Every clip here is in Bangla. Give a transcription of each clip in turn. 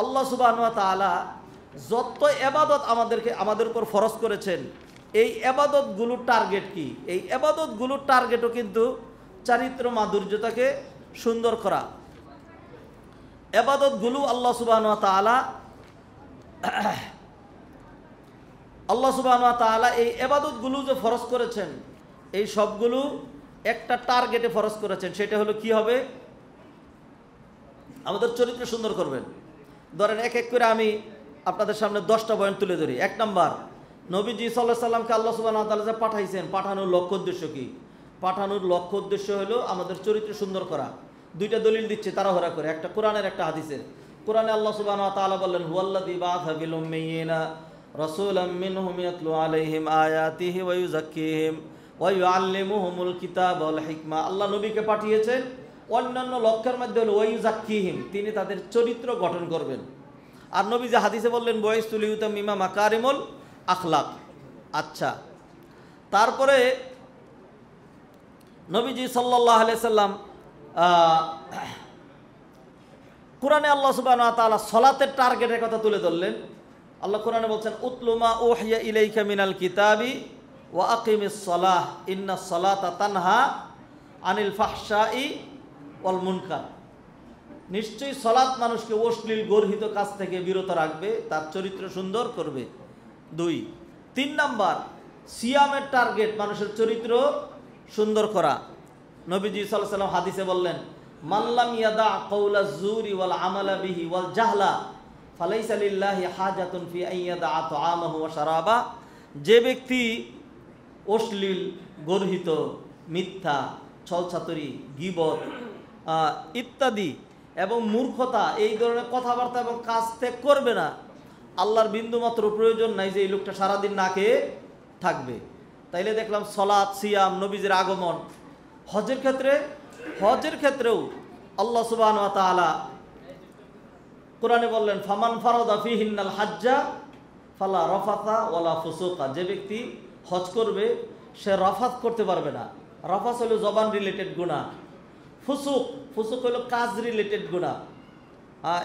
আল্লাহ সুবহানাহু ওয়া তাআলা যত ইবাদত আমাদের উপর ফরজ করেছেন, এই ইবাদতগুলোর টার্গেট কি? এই ইবাদতগুলোর টার্গেটও কিন্তু চারিত্র মাধুর্যতাকে সুন্দর করা। ইবাদতগুলো আল্লাহ সুবহানাহু ওয়া তাআলা এই ইবাদতগুলো যে ফরজ করেছেন, এই সবগুলো একটা টার্গেটে ফরজ করেছেন। সেটা হলো কি হবে? আমাদের চরিত্র সুন্দর করবেন। ধরেন এক এক করে আমি আপনাদের সামনে 10টা পয়েন্ট তুলে ধরি। 1 নাম্বার, নবীজি সাল্লাল্লাহু আলাইহি সাল্লামকে আল্লাহ সুবহানাহু ওয়া তাআলা যে পাঠাইছেন, পাঠানোর লক্ষ্য উদ্দেশ্য কি? পাঠানোর লক্ষ্য উদ্দেশ্য হলো আমাদের চরিত্র সুন্দর করা। 2টা দলিল দিচ্ছে তাড়াহুড়া করে, একটা কোরআনের একটা হাদিসের। কোরআনে আল্লাহ সুবহানাহু ওয়া তাআলা বললেন, হুয়াল্লাযী বা'আসা ফিল উম্মিয়িনা রাসূলাম মিনহুম ইয়াতলু আলাইহিম আয়াতিহি ওয়া ইউযাক্কিহিম ওয়া ইউআল্লিমুহুমুল কিতাবা ওয়াল হিকমা। আল্লাহ নবীকে পাঠিয়েছেন অন্যান্য লক্ষ্যের মধ্যে হলো ওয়া ইউযাক্কিহিম, তিনি তাদের চরিত্র গঠন করবেন। আর নবী যে হাদিসে বললেন বুইসতু লিউতাম্মিমা মাকারিমুল আখলাক। আচ্ছা, তারপরে নবীজি সাল্লাল্লাহু আলাইহি সাল্লাম কোরআনে আল্লাহ সুবহানাহু ওয়া তাআলা সালাতের টার্গেটের কথা তুলে ধরলেন। আল্লাহ কোরআনে বলছেন, উতলু মা উহিয়া ইলাইকা মিনাল কিতাবি ওয়া আকিমিস সালাহ ইন্নাস সালাতা তানহা আনিল ফাহশাই ওয়াল মুনকার। নিশ্চয়ই সালাত মানুষকে অশ্লীল গর্হিত কাজ থেকে বিরত রাখবে, তার চরিত্র সুন্দর করবে। 2, 3 নাম্বার, সিয়ামের টার্গেট মানুষের চরিত্র সুন্দর করা। নবীজি সাল্লাল্লাহু আলাইহি ওয়াসাল্লাম হাদিসে বললেন, মাল্লাম ইয়াদা কাওলাজ জুরি ওয়াল আমালা বিহি ওয়াল জাহলা ফালাইসা লিল্লাহি হাজাতুন ফি আইয়াদা তাআমাহু ওয়া শারাবা। যে ব্যক্তি অশ্লীল, গর্হিত, মিথ্যা, ছলছাতুরি, গীবত ইত্যাদি এবং মূর্খতা, এই ধরনের কথাবার্তা এবং কাজ ত্যাগ করবে না, আল্লাহর বিন্দুমাত্র প্রয়োজন নাই যে এই লোকটা সারাদিন না খেয়ে থাকবে। তাইলে দেখলাম সালাত, সিয়াম, নবীজির আগমন। হজের ক্ষেত্রেও আল্লাহ সুবহানাহু ওয়া তাআলা কোরআনে বললেন, ফামান ফারাদা ফিহিন্নাল হাজ্জা ফালা রাফাথা ওয়ালা ফুসুকা। যে ব্যক্তি হজ করবে সে রাফাত করতে পারবে না। রাফাত হলো জবান রিলেটেড গুনাহ, ফুসুক হলো কাজ রিলেটেড গুনাহ,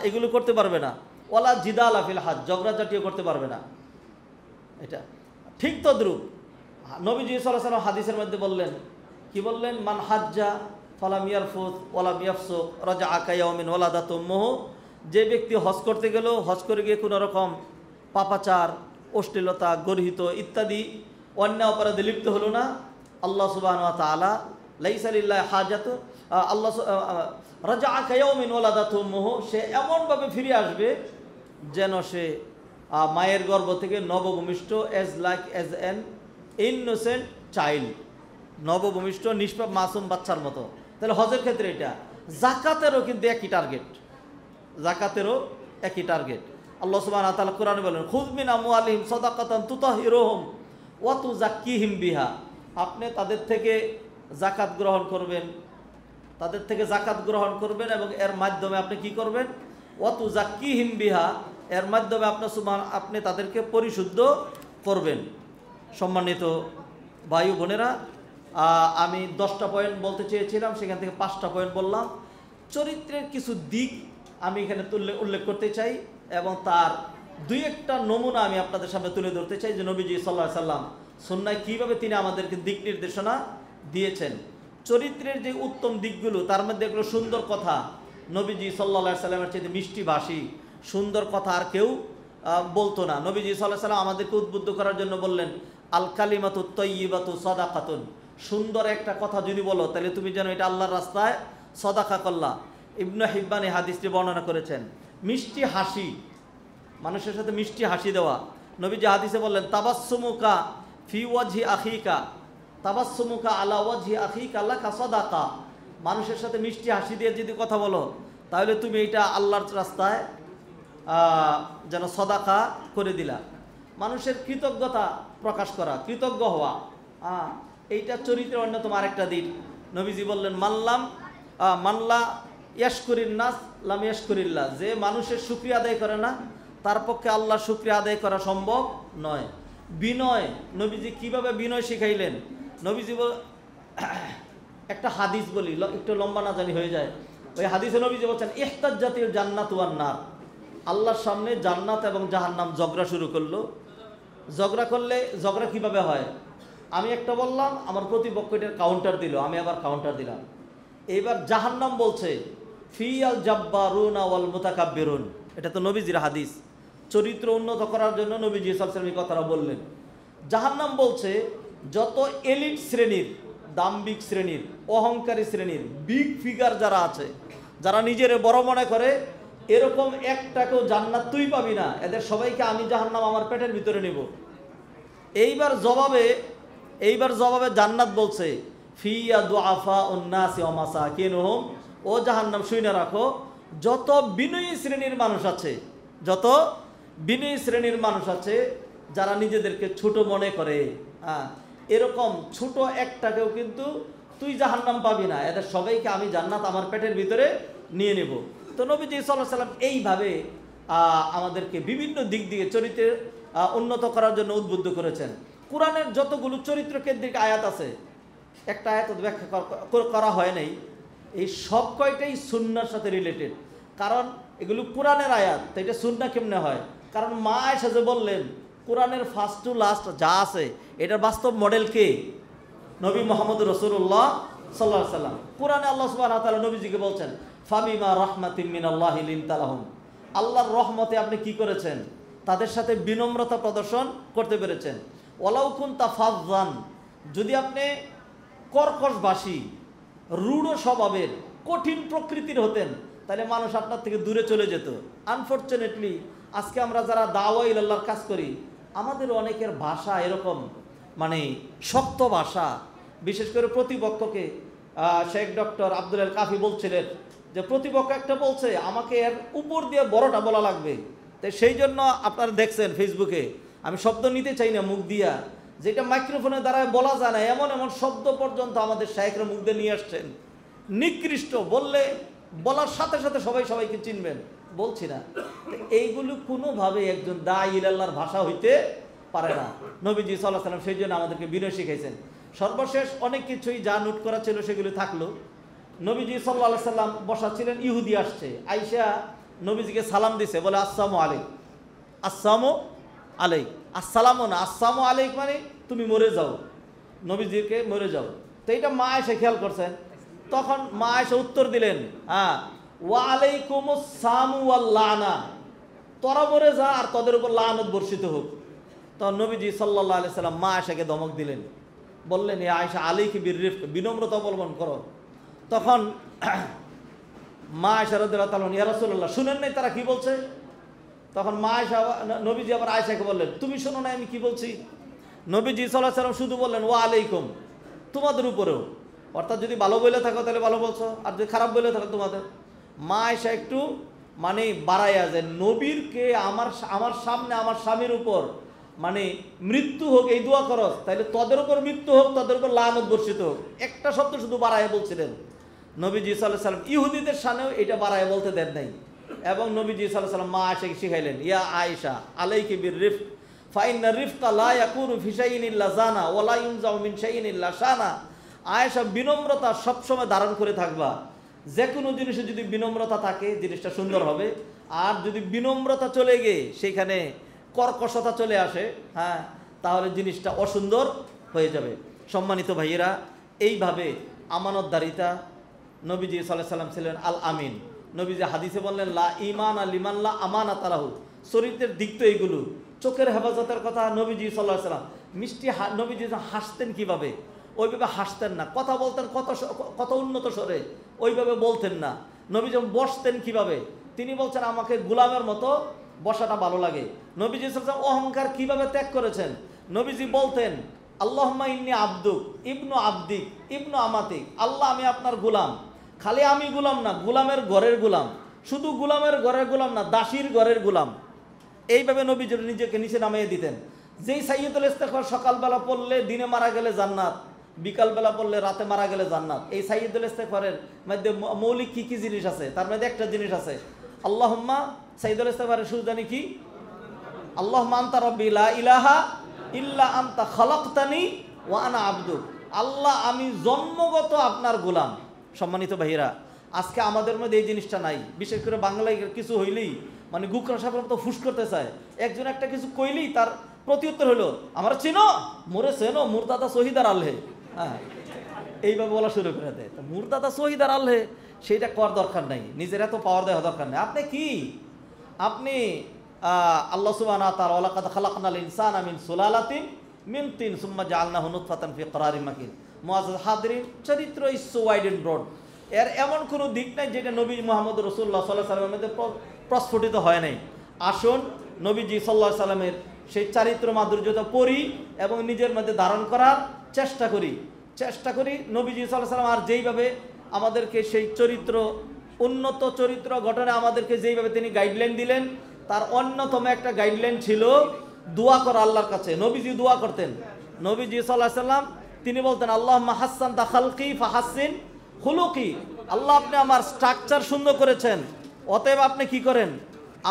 এগুলো করতে পারবে না। ওয়ালা জিদালা ফিল হজ, ঝগড়াঝাটিও করতে পারবে না। এটা ঠিক তদ্রুপ নবীজি সাল্লাল্লাহু আলাইহি ওয়াসাল্লাম হাদিসের মধ্যে বললেন, কি বললেন? মান হাজ্জা ফালাম ইয়ারফুত ওয়ালাম ইয়াফসুক রাজাআ কায়াউমিন ওয়ালাদাতু উম্মুহু। যে ব্যক্তি হজ করতে গেল, হজ করে গিয়ে কোনো রকম পাপাচার, অশ্লীলতা, গর্হিত ইত্যাদি অন্যায় অপরাধে লিপ্ত হলো না, আল্লাহ সুবহানাহু ওয়া তাআলা লাইসা লিল্লাহি হাজাতু আল্লাহ রাজাআ কায়াউমিন ওয়ালাদাতু উম্মুহু, সে এমনভাবে ফিরে আসবে যেন সে মায়ের গর্ভ থেকে নবভূমিষ্ঠ, এজ অ্যান ইনোসেন্ট চাইল্ড, নবভূমিষ্ঠ নিষ্পাপ মাসুম বাচ্চার মতো। তাহলে হজের ক্ষেত্রে এটা। যাকাতেরও কিন্তু একই টার্গেট, আল্লাহ সুবহানাহু ওয়া তাআলা কোরআনে বলেন, খুয মিন আমওয়ালিহিম সাদাকাতান তুতাহহিরুহুম ওয়া তুযাক্কিহিম বিহা। আপনি তাদের থেকে যাকাত গ্রহণ করবেন, এবং এর মাধ্যমে আপনি কি করবেন? ওয়া তুযাক্কিহিম বিহা, এর মাধ্যমে আপনি তাদেরকে পরিশুদ্ধ করবেন। সম্মানিত ভাই বোনেরা, আমি 10টা পয়েন্ট বলতে চেয়েছিলাম, সেখান থেকে 5টা পয়েন্ট বললাম। চরিত্রের কিছু দিক আমি এখানে উল্লেখ করতে চাই, এবং তার 2-1টা নমুনা আমি আপনাদের সামনে তুলে ধরতে চাই যে নবীজি সাল্লাল্লাহু আলাইহি সাল্লাম সুন্নাহয় কীভাবে তিনি আমাদেরকে দিক নির্দেশনা দিয়েছেন। চরিত্রের যে উত্তম দিকগুলো, তার মধ্যে এগুলো সুন্দর কথা। নবীজি সাল্লাল্লাহু আলাইহি সাল্লামের চেয়ে মিষ্টি ভাষী, সুন্দর কথা আর কেউ বলতো না। নবীজি সাল্লাল্লাহু আলাইহি সাল্লাম আমাদেরকে উদ্বুদ্ধ করার জন্য বললেন, আল কালিমাতু তাইয়্যিবাতু সাদাকাতুন। সুন্দর একটা কথা যদি বলো, তাহলে তুমি যেন এটা আল্লাহর রাস্তায় সদাকা করলা। ইবনে হিব্বান এই হাদিসটি বর্ণনা করেছেন। মিষ্টি হাসি, মানুষের সাথে মিষ্টি হাসি দেওয়া। নবীজি হাদিসে বললেন, তাবাসসুমুকা ফি ওয়াজহি আখিকা, তাবাসসুমুকা আলা ওয়াজহি আখিকা লাকা সাদাকা। মানুষের সাথে মিষ্টি হাসি দিয়ে যদি কথা বলো, তাহলে তুমি এটা আল্লাহর রাস্তায় যেন সদাকা করে দিলা। মানুষের কৃতজ্ঞতা প্রকাশ করা, কৃতজ্ঞ হওয়া, এইটা চরিত্রের অন্যতম আরেকটা দিক। নবীজি বললেন, মানলা ইয়াশকুরিন নাস লাম ইয়াশকুরিল্লাহ। যে মানুষের শুকরিয়া আদায় করে না, তার পক্ষে আল্লাহর শুকরিয়া আদায় করা সম্ভব নয়। বিনয়, নবীজি কিভাবে বিনয় শিখাইলেন। নবীজি একটা হাদিস বলি, একটু লম্বা না জানি হয়ে যায়। ওই হাদিসে নবীজি বলছেন, ইহতাজ্জাতিল জান্নাতু ওয়ান নার। আল্লাহর সামনে জান্নাত এবং জাহান্নাম ঝগড়া শুরু করলো। ঝগড়া করলে ঝগড়া কিভাবে হয়? আমি একটা বললাম, আমার প্রতিপক্ষ এটার কাউন্টার দিল, আমি আবার কাউন্টার দিলাম। এইবার জাহান্নাম বলছে ফি আল জাব্বারুনা ওয়াল মুতাকাব্বিরুন, এটা তো নবীজির হাদিস, চরিত্র উন্নত করার জন্য নবীজি সাল্লাল্লাহু আলাইহি ওয়াসাল্লাম এই কথাটা বললেন। জাহান্নাম বলছে যত এলিট শ্রেণীর, দাম্ভিক শ্রেণীর, অহংকারী শ্রেণীর, বিগ ফিগার যারা আছে, যারা নিজের বড় মনে করে, এরকম একটাকেও জান্নাত তুই পাবি না, এদের সবাইকে আমি জাহান্নাম আমার পেটের ভিতরে নেব। এইবার জবাবে জান্নাত বলছে ফিয়া দুআফা উন্নাসি ওয়া মাসাকিনুহুম, ও জাহান্নাম শুনে রাখো, যত বিনয়ী শ্রেণীর মানুষ আছে, যত বিনয়ী শ্রেণীর মানুষ আছে, যারা নিজেদেরকে ছোট মনে করে, এরকম ছোট একটাকেও কিন্তু তুই জাহান্নাম পাবি না, এদের সবাইকে আমি জান্নাত আমার পেটের ভিতরে নিয়ে নেব। তো নবীজি সাল্লাল্লাহু আলাইহি ওয়াসাল্লাম এইভাবে আমাদেরকে বিভিন্ন দিক দিয়ে চরিত্রের উন্নত করার জন্য উদ্বুদ্ধ করেছেন। কোরআনের যতগুলো চরিত্র কেন্দ্রিক আয়াত আছে, একটা আয়াত ব্যাখ্যা করা হয় নাই, এই সব কয়টাই সুন্নার সাথে রিলেটেড, কারণ এগুলো কোরআনের আয়াত, তো এটা সুন্না কেমনে হয়? কারণ মা আয়েশা যে বললেন কোরআনের ফার্স্ট টু লাস্ট যা আছে এটার বাস্তব মডেল কে? নবী মুহাম্মদ রাসূলুল্লাহ সাল্লাল্লাহু আলাইহি ওয়াসাল্লাম। কোরআনে আল্লাহ সুবহানাহু ওয়া তাআলা নবীজিকে বলছেন ফাবিমা রাহমাতিম মিনাল্লাহি লিনতা লাহুম, আল্লাহর রহমতে আপনি কি করেছেন? তাদের সাথে বিনম্রতা প্রদর্শন করতে পেরেছেন। ওয়ালাউ কুনতা ফাযযান, যদি আপনি কর্কশভাষী, রূঢ় স্বভাবের, কঠিন প্রকৃতির হতেন, তাহলে মানুষ আপনার থেকে দূরে চলে যেত। আনফরচুনেটলি আজকে আমরা যারা দাওয়া ইলাল্লাহর কাজ করি, আমাদের অনেকের ভাষা এরকম, মানে শক্ত ভাষা। বিশেষ করে প্রতিপক্ষকে শেখ ডক্টর আব্দুল আল কাফি বলছিলেন যে প্রতিপক্ষ একটা বলছে, আমাকে এর উপর দিয়ে বড়টা বলা লাগবে। তাই সেই জন্য আপনারা দেখছেন ফেসবুকে, আমি শব্দ নিতে চাই না মুখ দিয়া, যেটা মাইক্রোফোনের দ্বারা বলা যায় না, এমন এমন শব্দ পর্যন্ত আমাদের শায়েখরা মুখ দিয়ে নিয়ে আসছেন। নিকৃষ্ট বললে বলার সাথে সাথে সবাইকে চিনবেন, বলছি না। এইগুলো কোনোভাবে একজন দাঈ ইলাল্লাহর ভাষা হইতে পারে না। নবীজি সাল্লাল্লাহু আলাইহি ওয়াসাল্লাম সেই জন্য আমাদেরকে বিনয় শিখাইছেন। সর্বশেষ অনেক কিছুই যা নোট করা ছিল সেগুলো থাকলো। নবীজি সাল্লাল্লাহু আলাইহি ওয়াসাল্লাম বসা ছিলেন, ইহুদি আসছে, আয়েশা নবীজিকে সালাম দিছে, বলে আসসালামু আলাইক, আসসালামু আলাইক, আসসালামু না, আসসালামু আলাইক মানে তুমি মরে যাও, নবীজিকে মরে যাও। তো এটা মা আয়েশা খেয়াল করছেন। তখন মা আয়েশা উত্তর দিলেন, ওয়া আলাইকুমুস সালামু ওয়াল লানা, তোরা মরে যা আর তোদের উপর লানত বর্ষিত হোক। তখন নবীজি সাল্লাল্লাহু আলাইহি সাল্লাম মা আয়েশাকে ধমক দিলেন, বললেন এ আয়েশা আলাইকি বিররিফক, বিনম্রতা অবলম্বন করো। তখন মা আয়েশা রাদিয়াল্লাহু তাআলা ইয়া রাসূলুল্লাহ, শুনেন নাই তারা কি বলছে? তখন মা আয়েশা, নবীজি আবার আয়েশাকে বললেন, তুমি শোনো না আমি কি বলছি? নবীজি সাল্লাল্লাহু আলাইহি সাল্লাম শুধু বললেন ওয়া আলাইকুম, তোমাদের উপরেও। অর্থাৎ যদি ভালো বলে থাকো তাহলে ভালো বলছো, আর যদি খারাপ বলে থাকো তোমাদের। মা আয়েশা একটু মানে বাড়াইয়া যায়, নবীরকে আমার সামনে আমার স্বামীর উপর মানে মৃত্যু হোক এই দোয়া করস, তাহলে তোদের উপর মৃত্যু হোক, তোদের উপর লানত বর্ষিত হোক, একটা শব্দ শুধু বাড়াইয়া বলছিলেন। নবীজি সাল্লাল্লাহু আলাইহি সাল্লাম ইহুদিদের সামনেও এটা বাড়াইয়া বলতে দেন নাই। এবং নবীজি সাল্লাল্লাহু আলাইহি সাল্লাম মা আয়েশাকে শিখাইলেন, ইয়া আয়েশা আলাইকি বিররিফক ফাইন্না রিফকা লা ইয়াকুনু ফি শাইইন ইল্লা জানা ওয়া লা ইউনজাউ মিন শাইইন ইল্লা শানা। আয়েশা বিনম্রতা সবসময় ধারণ করে থাকবা, যে কোনো জিনিসে যদি বিনম্রতা থাকে জিনিসটা সুন্দর হবে, আর যদি বিনম্রতা চলে গিয়ে সেখানে কর্কশতা চলে আসে, তাহলে জিনিসটা অসুন্দর হয়ে যাবে। সম্মানিত ভাইয়েরা, এইভাবে আমানতদারিতা, নবীজি সাল্লাল্লাহু আলাইহি সাল্লাম ছিলেন আল আমিন। নবীজি হাদিসে বললেন লা ঈমানা লিমান লা আমানাতা লাহু, চরিত্রের দিক তো এইগুলো। চোখের হেফাজতের কথা নবীজি সাল্লাল্লাহু আলাইহি সাল্লাম, মিষ্টি নবীজি হাসতেন কিভাবে, ওইভাবে হাসতেন না। কথা বলতেন কত উন্নত স্বরে, ওইভাবে বলতেন না। নবী যখন বসতেন কিভাবে, তিনি বলছেন আমাকে গোলামের মতো বসাটা ভালো লাগে। নবীজি সাল্লাল্লাহু আলাইহি ওয়াসাল্লাম অহংকার কিভাবে ত্যাগ করেছেন। নবীজি বলতেন আল্লাহুম্মা ইন্নী আবদুক ইবনু আবদিক ইবনু আমাতিক, আল্লাহ আমি আপনার গোলাম। খালি আমি গোলাম না, গোলামের ঘরের গোলাম, শুধু গোলামের ঘরের গোলাম না, দাসীর ঘরের গোলাম। এইভাবে নবীজি নিজেকে নিচে নামিয়ে দিতেন। যেই সাইয়্যিদুল ইস্তিগফার সকালবেলা পড়লে দিনে মারা গেলে জান্নাত, বিকালবেলা পড়লে রাতে মারা গেলে জান্নাত। এই সাইয়্যিদুল ইস্তিগফারের মধ্যে মৌলিক কি কি জিনিস আছে? তার মধ্যে একটা জিনিস আছে, আল্লাহুম্মা, সাইয়্যিদুল ইস্তিগফারের শুরু জানি কি? আল্লাহুম্মা আনতা রাব্বি লা ইলাহা ইল্লা আনতা খালাকতানি ওয়া আনা আবদুক, আল্লাহ আমি জন্মগত আপনার গোলাম। সম্মানিত ভাইরা, আজকে আমাদের মধ্যে এই জিনিসটা নাই। বিশেষ করে বাংলায় কিছু হইলেই মানে গুকরা সাহেবের মতো ফুস করতে চায়। একজন একটা কিছু কইলেই তার প্রতি উত্তর হলো, আমরা চিনো, মোরে চেনো, মুরদাদা শহীদার আল্হে। হ্যাঁ, এইভাবে বলা শুরু করে দেয়। তো মুরদাদা শহীদার আল্হে সেইটা করার দরকার নাই, নিজের এত পাওয়ার দেওয়া দরকার নেই। আপনি কি, আপনি আল্লাহ সুবহানাহু ওয়া তাআলা ওয়ালাকাদ খালাকনাল ইনসানা মিন সুলালাতিন মিন তিন সুম্মা জাআলনাহু নুতফাতান ফি করারিন মাকিন। মুআজ্জাজ হাদিরিন, চরিত্র is so wide and broad. এর এমন কোনো দিক নাই যেটা নবী মুহাম্মদ রাসূলুল্লাহ সাল্লাল্লাহু আলাইহি ওয়াসাল্লামের মধ্যে প্রস্ফুটিত হয় নাই। আসুন নবীজি সাল্লাল্লাহু আলাইহি সাল্লামের সেই চারিত্র মাধুর্যতা পড়ি এবং নিজের মধ্যে ধারণ করার চেষ্টা করি। নবীজি সাল্লাল্লাহু আলাইহি সাল্লাম আর যেইভাবে আমাদেরকে সেই চরিত্র, উন্নত চরিত্র গঠনে আমাদেরকে যেইভাবে তিনি গাইডলাইন দিলেন, তার অন্যতম একটা গাইডলাইন ছিল দোয়া করা আল্লাহর কাছে। নবীজি দোয়া করতেন। নবীজি সাল্লাল্লাহু আলাইহি সাল্লাম তিনি বলতেন, আল্লাহুম্মা হাসসানতা খালকি ফাহাসসিন খুলুকি। আল্লাহ, আপনি আমার স্ট্রাকচার সুন্দর করেছেন, অতএব আপনি কি করেন,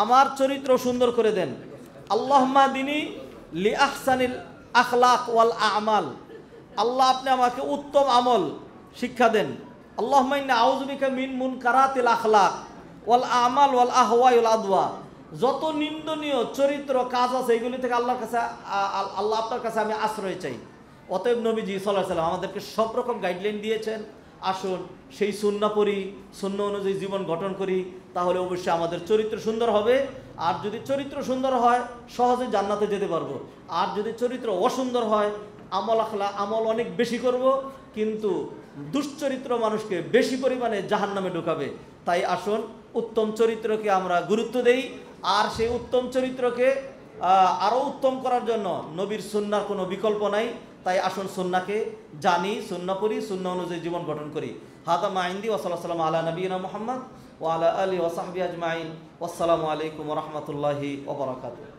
আমার চরিত্র সুন্দর করে দেন। আল্লাহুম্মা দিনী লি আহসানিল আখলাক ওয়াল আমাল। আল্লাহ, আপনি আমাকে উত্তম আমল শিক্ষা দেন। আল্লাহুম্মা ইন্নী আউযু বিকা মিন মুনকারাতিল আখলাক ওয়াল আমাল ওয়াল আহওয়া ওয়াল আদওয়া। যত নিন্দনীয় চরিত্র কাজ আছে এগুলি থেকে আল্লাহর কাছে, আল্লাহ আপনার কাছে আমি আশ্রয় চাই। অতএব নবীজি সাল্লাল্লাহু আলাইহি সাল্লাম আমাদেরকে সব রকম গাইডলাইন দিয়েছেন। আসুন সেই সুন্নাহ পড়ি, সুন্নাহ অনুযায়ী জীবন গঠন করি, তাহলে অবশ্যই আমাদের চরিত্র সুন্দর হবে। আর যদি চরিত্র সুন্দর হয় সহজে জান্নাতে যেতে পারবো। আর যদি চরিত্র অসুন্দর হয় আমল অনেক বেশি করব, কিন্তু দুশ্চরিত্র মানুষকে বেশি পরিমাণে জাহান্নামে ঢুকাবে। তাই আসুন উত্তম চরিত্রকে আমরা গুরুত্ব দেই, আর সেই উত্তম চরিত্রকে আরও উত্তম করার জন্য নবীর সুন্নাহর কোনো বিকল্প নাই। তাই আসুন সুন্নাহকে জানি, সুন্নাহ পড়ি, সুন্নাহ অনুযায়ী জীবন গঠন করি। হাদা মা ইনদি ওয়া সাল্লাল্লাহু আলাইহি আলা নবিয়িনা মুহাম্মদ ওয়া আলা আলিহি ওয়া সাহবিহি আজমাইন। ওয়াসসালামু আলাইকুম ওয়া রাহমাতুল্লাহি ওয়া বারাকাতুহু।